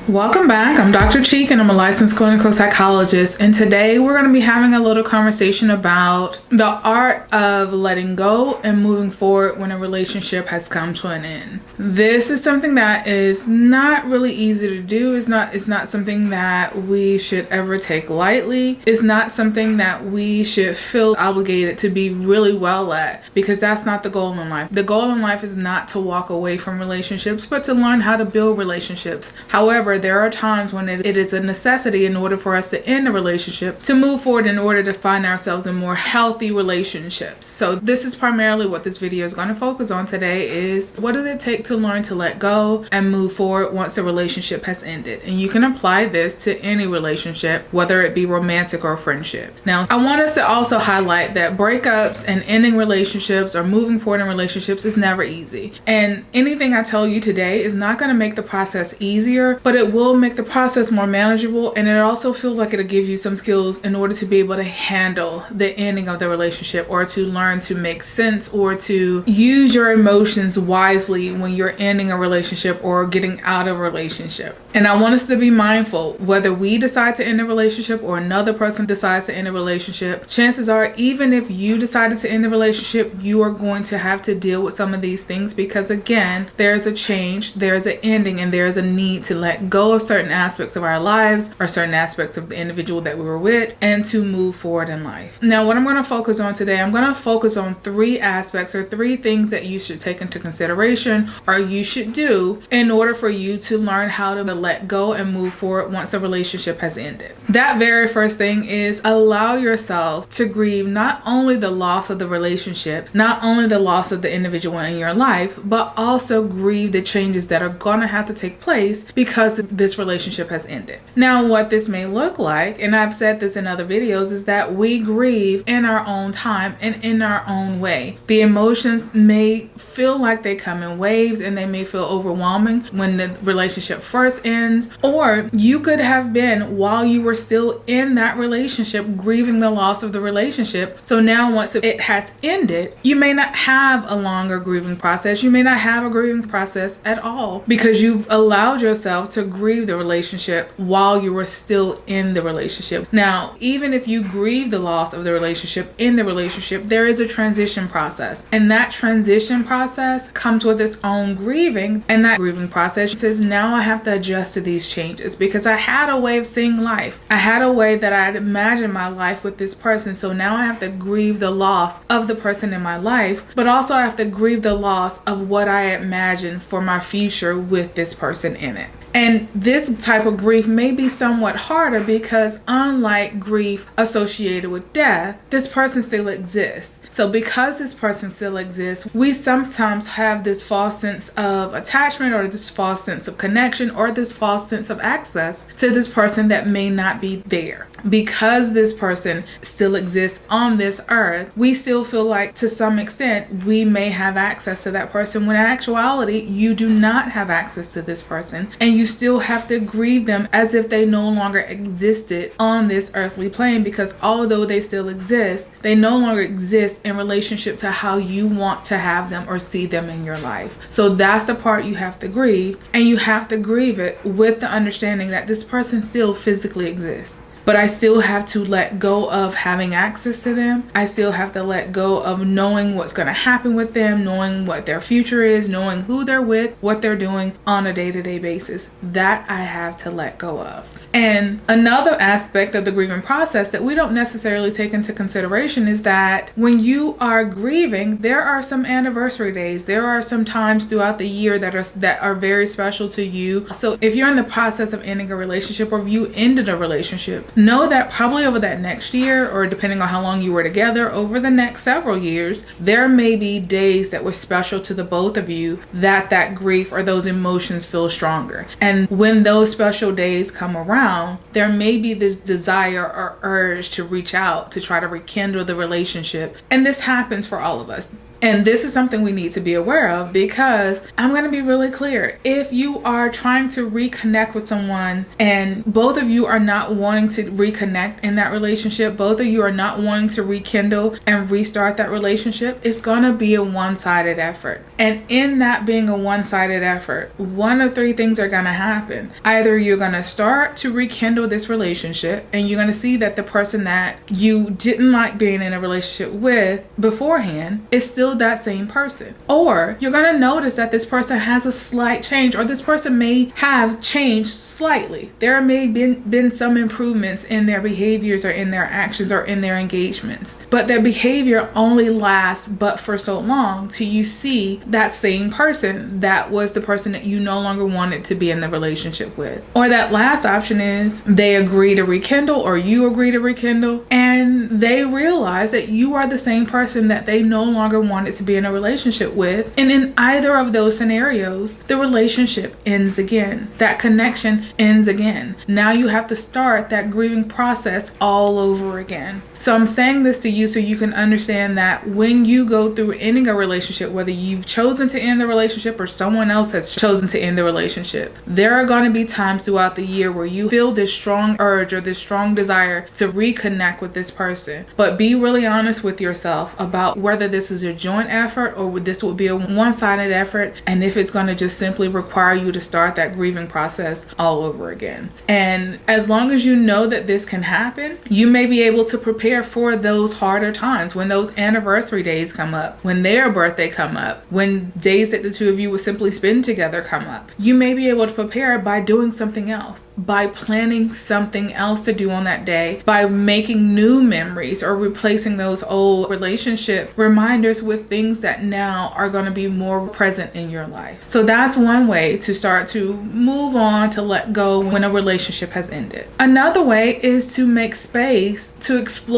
Welcome back. I'm Dr. Cheek and I'm a licensed clinical psychologist, and today we're going to be having a little conversation about the art of letting go and moving forward when a relationship has come to an end. This is something that is not really easy to do. It's not something that we should ever take lightly. It's not something that we should feel obligated to be really well at, because that's not the goal in life. The goal in life is not to walk away from relationships, but to learn how to build relationships. However, there are times when it is a necessity in order for us to end a relationship to move forward in order to find ourselves in more healthy relationships. So this is primarily what this video is going to focus on today, is what does it take to learn to let go and move forward once the relationship has ended. And you can apply this to any relationship, whether it be romantic or friendship. Now, I want us to also highlight that breakups and ending relationships or moving forward in relationships is never easy. And anything I tell you today is not going to make the process easier, but it will make the process more manageable, and it also feels like it'll give you some skills in order to be able to handle the ending of the relationship, or to learn to make sense or to use your emotions wisely when you're ending a relationship or getting out of a relationship. And I want us to be mindful, whether we decide to end a relationship or another person decides to end a relationship, chances are, even if you decided to end the relationship, you are going to have to deal with some of these things, because again, there's a change, there's an ending, and there's a need to let go of certain aspects of our lives or certain aspects of the individual that we were with, and to move forward in life. Now, what I'm going to focus on today, I'm going to focus on three aspects or three things that you should take into consideration or you should do in order for you to learn how to let go and move forward once a relationship has ended. That very first thing is allow yourself to grieve not only the loss of the relationship, not only the loss of the individual in your life, but also grieve the changes that are going to have to take place because this relationship has ended. Now, what this may look like, and I've said this in other videos, is that we grieve in our own time and in our own way. The emotions may feel like they come in waves and they may feel overwhelming when the relationship first ends, or you could have been, while you were still in that relationship, grieving the loss of the relationship. So now once it has ended, you may not have a longer grieving process. You may not have a grieving process at all, because you've allowed yourself to grieve the relationship while you were still in the relationship. Now, even if you grieve the loss of the relationship in the relationship, there is a transition process, and that transition process comes with its own grieving. And that grieving process says, now I have to adjust to these changes, because I had a way of seeing life. I had a way that I'd imagined my life with this person. So now I have to grieve the loss of the person in my life, but also I have to grieve the loss of what I imagined for my future with this person in it. And this type of grief may be somewhat harder, because unlike grief associated with death, this person still exists. So because this person still exists, we sometimes have this false sense of attachment, or this false sense of connection, or this false sense of access to this person that may not be there. Because this person still exists on this earth, we still feel like to some extent we may have access to that person, when in actuality you do not have access to this person, and you still have to grieve them as if they no longer existed on this earthly plane, because although they still exist, they no longer exist in relationship to how you want to have them or see them in your life. So that's the part you have to grieve, and you have to grieve it with the understanding that this person still physically exists. But I still have to let go of having access to them. I still have to let go of knowing what's going to happen with them, knowing what their future is, knowing who they're with, what they're doing on a day-to-day basis. That I have to let go of. And another aspect of the grieving process that we don't necessarily take into consideration is that when you are grieving, there are some anniversary days. There are some times throughout the year that are very special to you. So if you're in the process of ending a relationship, or if you ended a relationship, know that probably over that next year, or depending on how long you were together, over the next several years, there may be days that were special to the both of you, that grief or those emotions feel stronger. And when those special days come around, there may be this desire or urge to reach out to try to rekindle the relationship. And this happens for all of us. And this is something we need to be aware of, because I'm going to be really clear. If you are trying to reconnect with someone and both of you are not wanting to reconnect in that relationship, both of you are not wanting to rekindle and restart that relationship, it's going to be a one-sided effort. And in that being a one-sided effort, one of three things are going to happen. Either you're going to start to rekindle this relationship and you're going to see that the person that you didn't like being in a relationship with beforehand is still that same person. Or you're going to notice that this person has a slight change, or this person may have changed slightly. There may have been some improvements in their behaviors or in their actions or in their engagements. But their behavior only lasts but for so long till you see that same person that was the person that you no longer wanted to be in the relationship with. Or that last option is they agree to rekindle, or you agree to rekindle, and they realize that you are the same person that they no longer wanted to be in a relationship with. And in either of those scenarios, the relationship ends again. That connection ends again. Now you have to start that grieving process all over again. So I'm saying this to you so you can understand that when you go through ending a relationship, whether you've chosen to end the relationship or someone else has chosen to end the relationship, there are going to be times throughout the year where you feel this strong urge or this strong desire to reconnect with this person. But be really honest with yourself about whether this is a joint effort or this will be a one-sided effort, and if it's going to just simply require you to start that grieving process all over again. And as long as you know that this can happen, you may be able to prepare for those harder times, when those anniversary days come up, when their birthday come up, when days that the two of you would simply spend together come up. You may be able to prepare by doing something else, by planning something else to do on that day, by making new memories or replacing those old relationship reminders with things that now are going to be more present in your life. So that's one way to start to move on, to let go when a relationship has ended. Another way is to make space to explore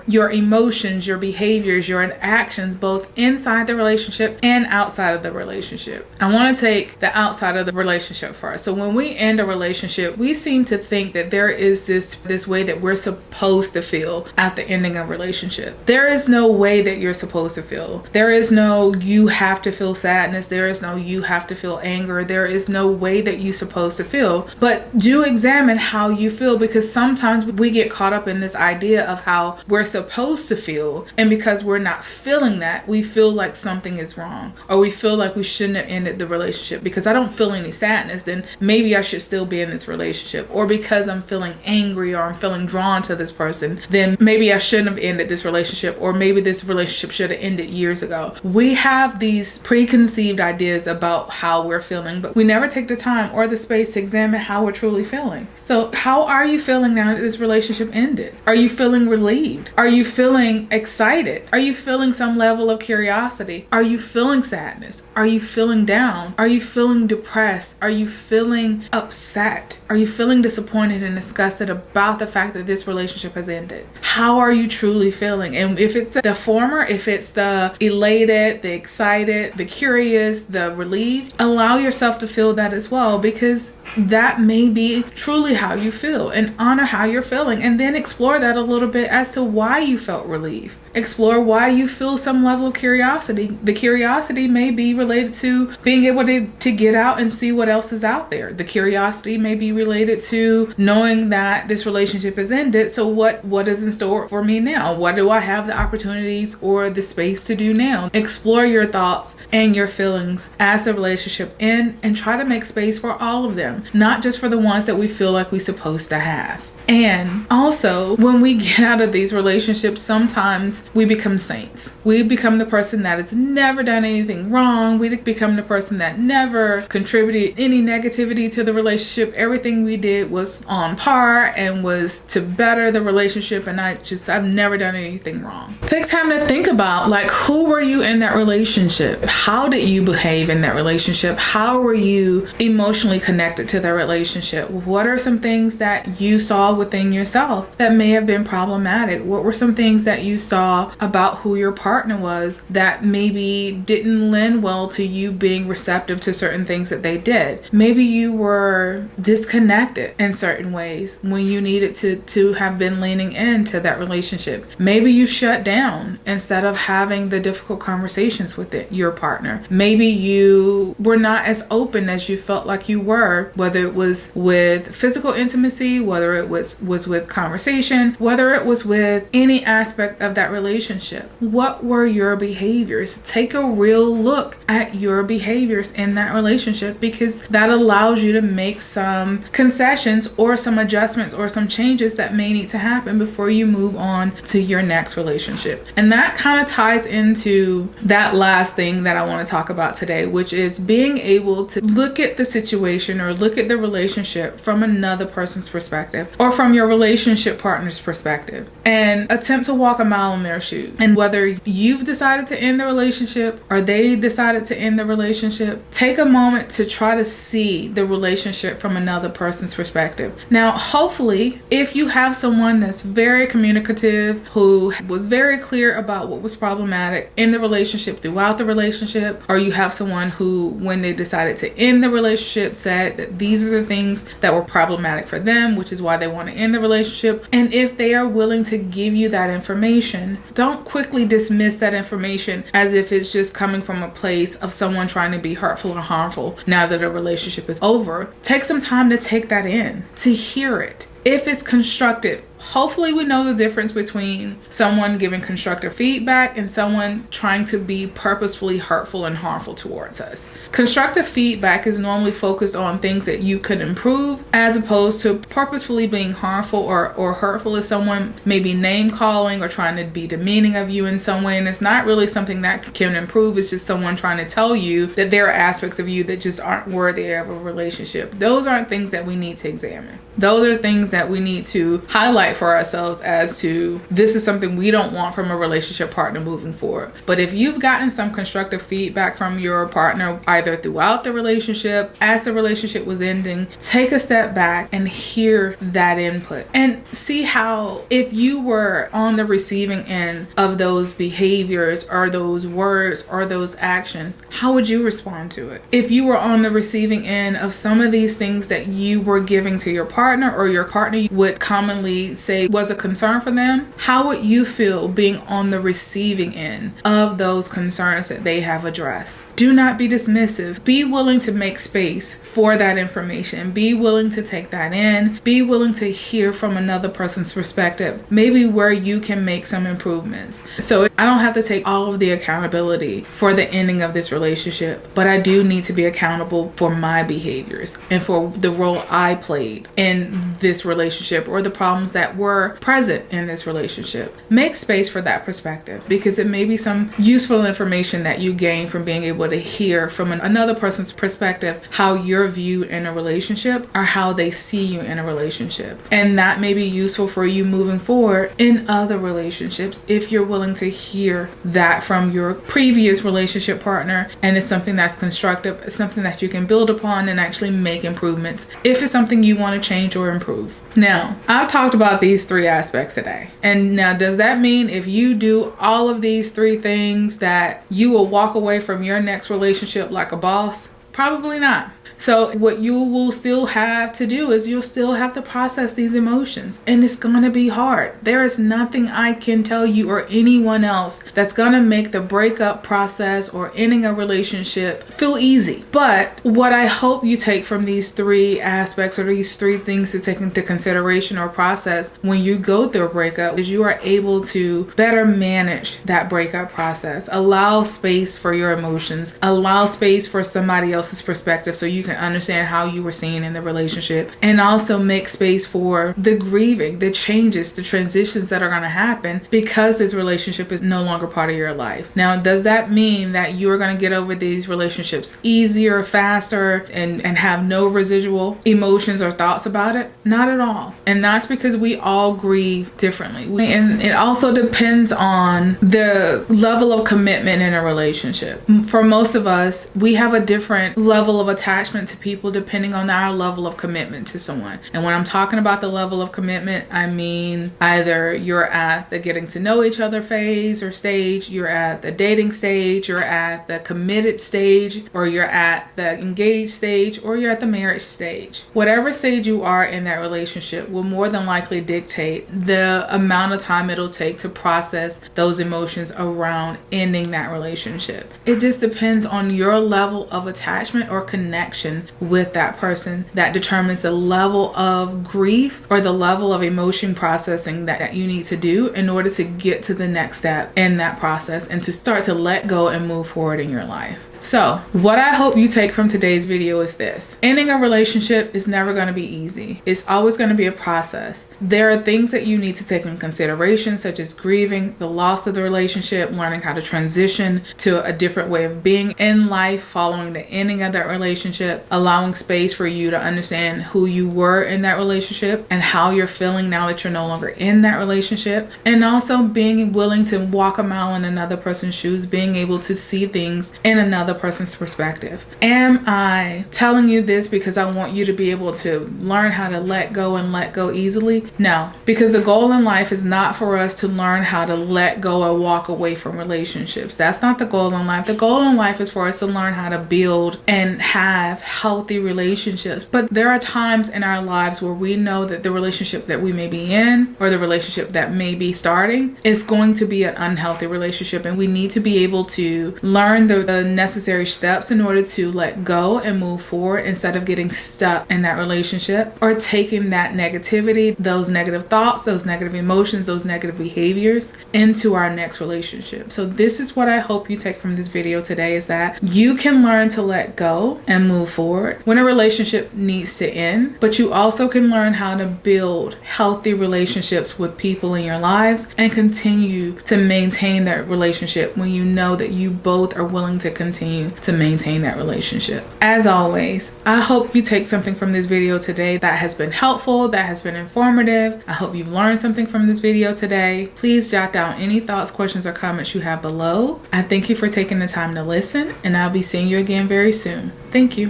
your emotions, your behaviors, your actions, both inside the relationship and outside of the relationship. I want to take the outside of the relationship first. So when we end a relationship, we seem to think that there is this way that we're supposed to feel after ending a relationship. There is no way that you're supposed to feel. There is no you have to feel sadness. There is no you have to feel anger. There is no way that you're supposed to feel. But do examine how you feel, because sometimes we get caught up in this idea of how we're supposed to feel, and because we're not feeling that, we feel like something is wrong, or we feel like we shouldn't have ended the relationship. Because I don't feel any sadness, then maybe I should still be in this relationship. Or because I'm feeling angry or I'm feeling drawn to this person, then maybe I shouldn't have ended this relationship, or maybe this relationship should have ended years ago. We have these preconceived ideas about how we're feeling, but we never take the time or the space to examine how we're truly feeling. So how are you feeling now that this relationship ended? Are you feeling relieved? Are you feeling excited? Are you feeling some level of curiosity? Are you feeling sadness? Are you feeling down? Are you feeling depressed? Are you feeling upset? Are you feeling disappointed and disgusted about the fact that this relationship has ended? How are you truly feeling? And if it's the former, if it's the elated, the excited, the curious, the relieved, allow yourself to feel that as well, because that may be truly how you feel, and honor how you're feeling, and then explore that a little bit as to why you felt relief. Explore why you feel some level of curiosity. The curiosity may be related to being able to get out and see what else is out there. The curiosity may be related to knowing that this relationship has ended. So what is in store for me now? What do I have the opportunities or the space to do now? Explore your thoughts and your feelings as the relationship ends, and try to make space for all of them, not just for the ones that we feel like we're supposed to have. And also, when we get out of these relationships, sometimes we become saints. We become the person that has never done anything wrong. We become the person that never contributed any negativity to the relationship. Everything we did was on par and was to better the relationship, and I've never done anything wrong. Take time to think about, like, who were you in that relationship? How did you behave in that relationship? How were you emotionally connected to that relationship? What are some things that you saw within yourself that may have been problematic? What were some things that you saw about who your partner was that maybe didn't lend well to you being receptive to certain things that they did? Maybe you were disconnected in certain ways when you needed to have been leaning into that relationship. Maybe you shut down instead of having the difficult conversations with your partner. Maybe you were not as open as you felt like you were, whether it was with physical intimacy, whether it was with conversation, whether it was with any aspect of that relationship. What were your behaviors? Take a real look at your behaviors in that relationship, because that allows you to make some concessions or some adjustments or some changes that may need to happen before you move on to your next relationship. And that kind of ties into that last thing that I want to talk about today, which is being able to look at the situation or look at the relationship from another person's perspective or from your relationship partner's perspective and attempt to walk a mile in their shoes. And whether you've decided to end the relationship or they decided to end the relationship, take a moment to try to see the relationship from another person's perspective. Now, hopefully, if you have someone that's very communicative, who was very clear about what was problematic in the relationship throughout the relationship, or you have someone who, when they decided to end the relationship, said that these are the things that were problematic for them, which is why they want to end the relationship. And if they are willing to give you that information, don't quickly dismiss that information as if it's just coming from a place of someone trying to be hurtful or harmful now that a relationship is over. Take some time to take that in, to hear it. If it's constructive, hopefully we know the difference between someone giving constructive feedback and someone trying to be purposefully hurtful and harmful towards us. Constructive feedback is normally focused on things that you could improve, as opposed to purposefully being harmful or hurtful as someone maybe name calling or trying to be demeaning of you in some way. And it's not really something that can improve. It's just someone trying to tell you that there are aspects of you that just aren't worthy of a relationship. Those aren't things that we need to examine. Those are things that we need to highlight for ourselves as to, this is something we don't want from a relationship partner moving forward. But if you've gotten some constructive feedback from your partner either throughout the relationship, as the relationship was ending, take a step back and hear that input and see how, if you were on the receiving end of those behaviors or those words or those actions, how would you respond to it? If you were on the receiving end of some of these things that you were giving to your partner or your partner would commonly say was a concern for them, how would you feel being on the receiving end of those concerns that they have addressed? Do not be dismissive. Be willing to make space for that information. Be willing to take that in. Be willing to hear from another person's perspective, maybe where you can make some improvements. So I don't have to take all of the accountability for the ending of this relationship, but I do need to be accountable for my behaviors and for the role I played in this relationship or the problems that were present in this relationship. Make space for that perspective, because it may be some useful information that you gain from being able to hear from another person's perspective how you're viewed in a relationship or how they see you in a relationship. And that may be useful for you moving forward in other relationships if you're willing to hear that from your previous relationship partner, and it's something that's constructive, it's something that you can build upon and actually make improvements if it's something you want to change or improve. Now, I've talked about these three aspects today. And now, does that mean if you do all of these three things that you will walk away from your next relationship like a boss? Probably not. So what you will still have to do is you'll still have to process these emotions, and it's going to be hard. There is nothing I can tell you or anyone else that's going to make the breakup process or ending a relationship feel easy. But what I hope you take from these three aspects or these three things to take into consideration or process when you go through a breakup is you are able to better manage that breakup process. Allow space for your emotions. Allow space for somebody else's perspective so you can understand how you were seen in the relationship, and also make space for the grieving, the changes, the transitions that are going to happen because this relationship is no longer part of your life. Now, does that mean that you're going to get over these relationships easier, faster, and have no residual emotions or thoughts about it? Not at all. And that's because we all grieve differently. And it also depends on the level of commitment in a relationship. For most of us, we have a different level of attachment attachment to people depending on our level of commitment to someone. And when I'm talking about the level of commitment, I mean either you're at the getting to know each other phase or stage, you're at the dating stage, you're at the committed stage, or you're at the engaged stage, or you're at the marriage stage. Whatever stage you are in that relationship will more than likely dictate the amount of time it'll take to process those emotions around ending that relationship. It just depends on your level of attachment or connection with that person that determines the level of grief or the level of emotion processing that you need to do in order to get to the next step in that process and to start to let go and move forward in your life. So what I hope you take from today's video is this. Ending a relationship is never going to be easy. It's always going to be a process. There are things that you need to take in consideration, such as grieving the loss of the relationship, learning how to transition to a different way of being in life following the ending of that relationship, allowing space for you to understand who you were in that relationship and how you're feeling now that you're no longer in that relationship, and also being willing to walk a mile in another person's shoes, being able to see things in another person's perspective. Am I telling you this because I want you to be able to learn how to let go and let go easily? No, because the goal in life is not for us to learn how to let go or walk away from relationships. That's not the goal in life. The goal in life is for us to learn how to build and have healthy relationships. But there are times in our lives where we know that the relationship that we may be in or the relationship that may be starting is going to be an unhealthy relationship, and we need to be able to learn the necessary steps in order to let go and move forward instead of getting stuck in that relationship or taking that negativity, those negative thoughts, those negative emotions, those negative behaviors into our next relationship. So this is what I hope you take from this video today, is that you can learn to let go and move forward when a relationship needs to end, but you also can learn how to build healthy relationships with people in your lives and continue to maintain that relationship when you know that you both are willing to continue to maintain that relationship. As always, I hope you take something from this video today that has been helpful, that has been informative. I hope you've learned something from this video today. Please jot down any thoughts, questions, or comments you have below. I thank you for taking the time to listen, and I'll be seeing you again very soon. Thank you.